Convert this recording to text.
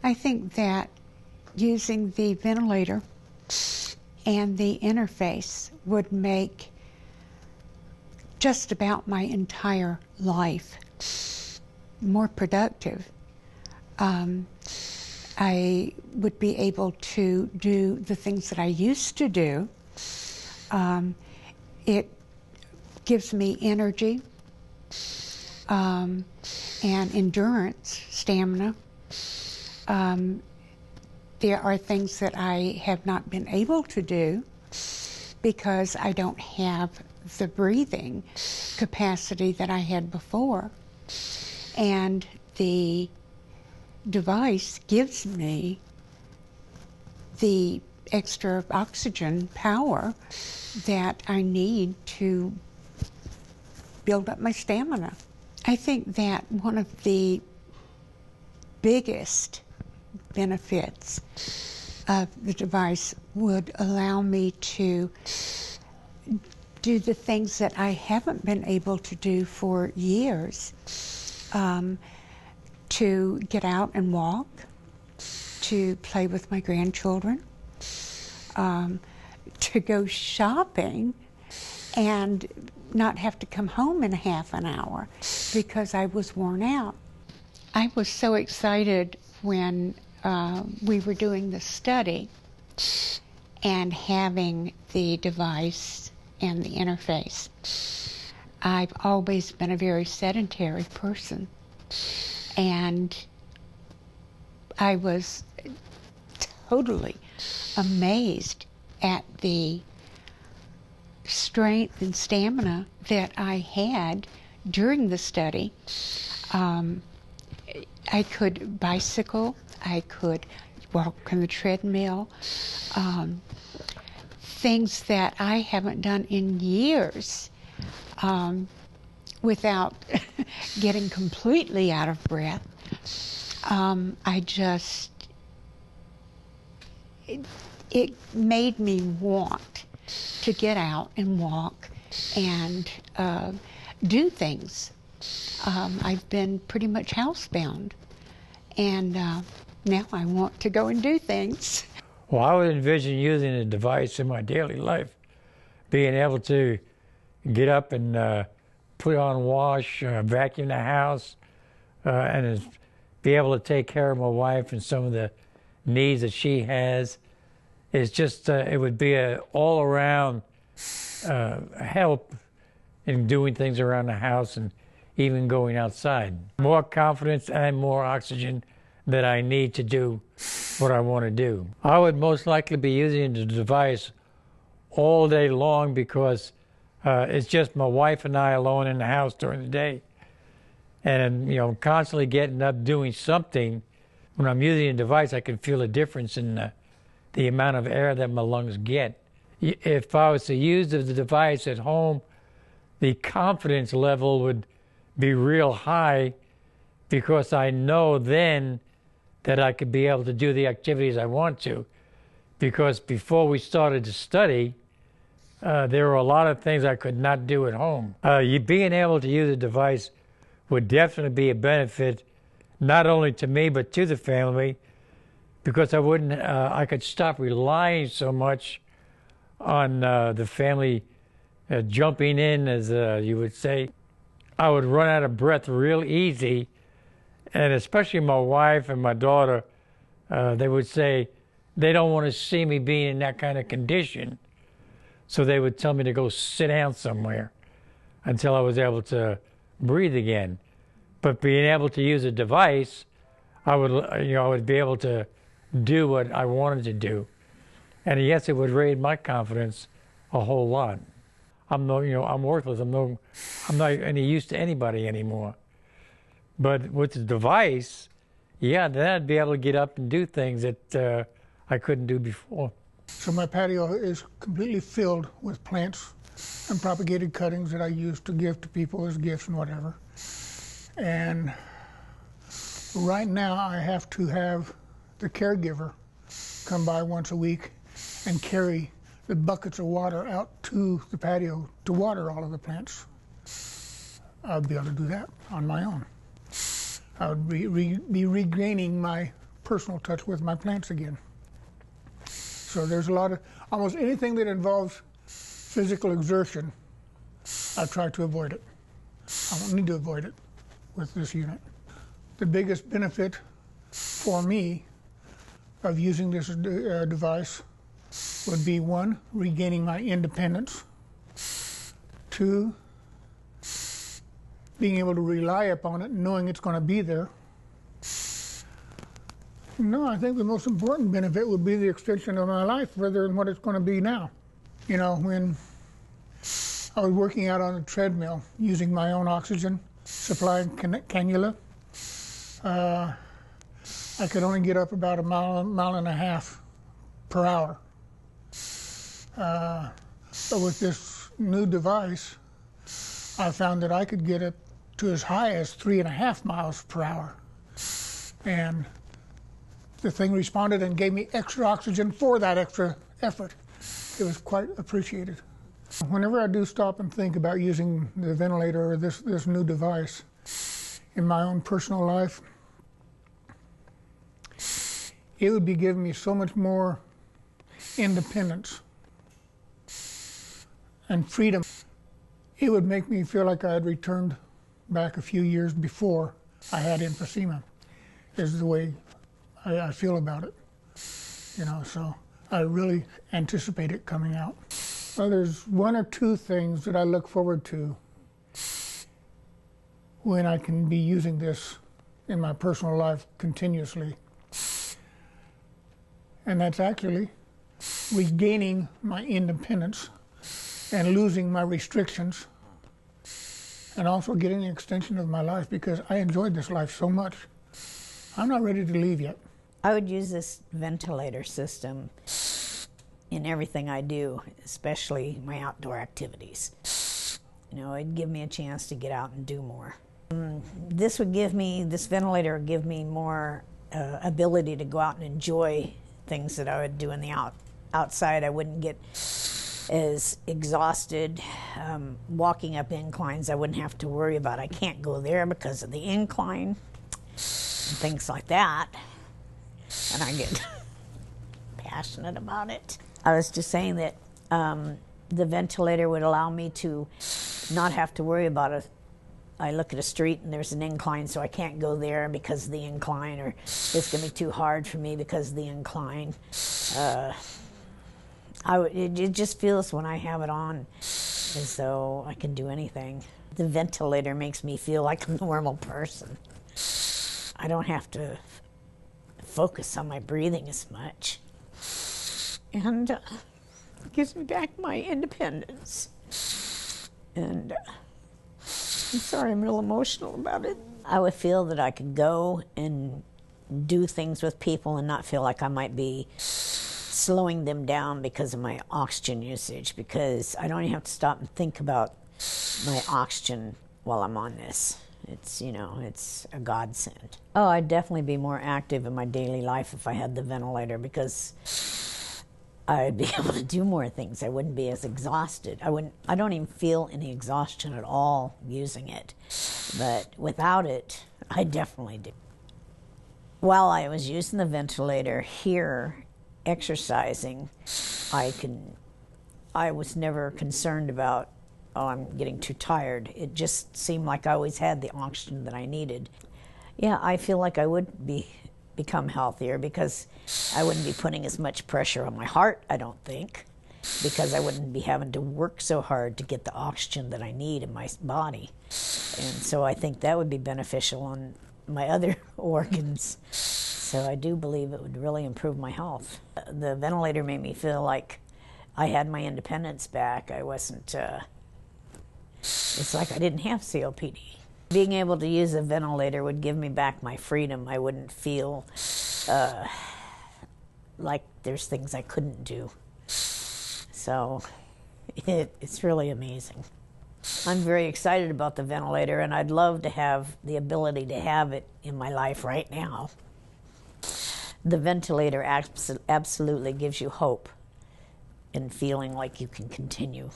I think that using the ventilator and the interface would make just about my entire life more productive. I would be able to do the things that I used to do. It gives me energy and endurance, stamina. There are things that I have not been able to do because I don't have the breathing capacity that I had before. And the device gives me the extra oxygen power that I need to build up my stamina. I think that one of the biggest benefits of the device would allow me to do the things that I haven't been able to do for years. To get out and walk, to play with my grandchildren, to go shopping and not have to come home in half an hour because I was worn out. I was so excited when we were doing the study and having the device and the interface. I've always been a very sedentary person, and I was totally amazed at the strength and stamina that I had during the study. I could bicycle, I could walk on the treadmill, things that I haven't done in years without getting completely out of breath. It made me want to get out and walk and do things. I've been pretty much housebound, and now I want to go and do things. Well, I would envision using the device in my daily life, being able to get up and put on wash, vacuum the house, and be able to take care of my wife and some of the needs that she has. It's just, it would be an all-around help in doing things around the house and even going outside. More confidence and more oxygen that I need to do what I want to do. I would most likely be using the device all day long because it's just my wife and I alone in the house during the day. And, you know, constantly getting up doing something. When I'm using a device, I can feel a difference in the amount of air that my lungs get. If I was to use the device at home, the confidence level would be real high because I know then that I could be able to do the activities I want to. Because before we started to study, there were a lot of things I could not do at home. Being able to use a device would definitely be a benefit, not only to me but to the family, because I could stop relying so much on the family jumping in, as you would say. I would run out of breath real easy, and especially my wife and my daughter, they would say they don't want to see me being in that kind of condition, so they would tell me to go sit down somewhere until I was able to breathe again. But being able to use a device, I would be able to do what I wanted to do, and yes, it would raise my confidence a whole lot. I'm worthless. I'm not any use to anybody anymore. But with the device, yeah, then I'd be able to get up and do things that I couldn't do before. So my patio is completely filled with plants and propagated cuttings that I use to give to people as gifts and whatever. And right now I have to have the caregiver come by once a week and carry the buckets of water out to the patio to water all of the plants. I'll be able to do that on my own. I would be regaining my personal touch with my plants again. So there's a lot of, almost anything that involves physical exertion, I try to avoid it. I don't need to avoid it with this unit. The biggest benefit for me of using this device would be, one, regaining my independence, two, being able to rely upon it, knowing it's going to be there. No, I think the most important benefit would be the extension of my life rather than what it's going to be now. You know, when I was working out on a treadmill using my own oxygen supply and cannula, I could only get up about a mile and a half per hour. But with this new device, I found that I could get it to as high as 3.5 miles per hour. And the thing responded and gave me extra oxygen for that extra effort. It was quite appreciated. Whenever I do stop and think about using the ventilator or this new device in my own personal life, it would be giving me so much more independence and freedom. It would make me feel like I had returned back a few years before I had emphysema, is the way I feel about it. You know, so I really anticipate it coming out. Well, there's one or two things that I look forward to when I can be using this in my personal life continuously. And that's actually regaining my independence and losing my restrictions, and also getting an extension of my life, because I enjoyed this life so much. I'm not ready to leave yet. I would use this ventilator system in everything I do, especially my outdoor activities. You know, it'd give me a chance to get out and do more. This ventilator would give me more ability to go out and enjoy things that I would do in the outside. I wouldn't get as exhausted walking up inclines. I wouldn't have to worry about I can't go there because of the incline and things like that. And I get passionate about it. I was just saying that the ventilator would allow me to not have to worry about it. I look at a street and there's an incline, so I can't go there because of the incline, or it's going to be too hard for me because of the incline. It just feels when I have it on as though I can do anything. The ventilator makes me feel like a normal person. I don't have to focus on my breathing as much. And it gives me back my independence. And I'm sorry, I'm real emotional about it. I would feel that I could go and do things with people and not feel like I might be slowing them down because of my oxygen usage, because I don't even have to stop and think about my oxygen while I'm on this. It's, you know, it's a godsend. Oh, I'd definitely be more active in my daily life if I had the ventilator, because I'd be able to do more things. I wouldn't be as exhausted. I don't even feel any exhaustion at all using it. But without it, I definitely do. While I was using the ventilator here, exercising, I was never concerned about, oh, I'm getting too tired. It just seemed like I always had the oxygen that I needed. Yeah, I feel like I would become healthier, because I wouldn't be putting as much pressure on my heart, I don't think, because I wouldn't be having to work so hard to get the oxygen that I need in my body. And so I think that would be beneficial on my other organs. So I do believe it would really improve my health. The ventilator made me feel like I had my independence back. I wasn't, it's like I didn't have COPD. Being able to use a ventilator would give me back my freedom. I wouldn't feel like there's things I couldn't do. So it's really amazing. I'm very excited about the ventilator, and I'd love to have the ability to have it in my life right now. The ventilator absolutely gives you hope and feeling like you can continue.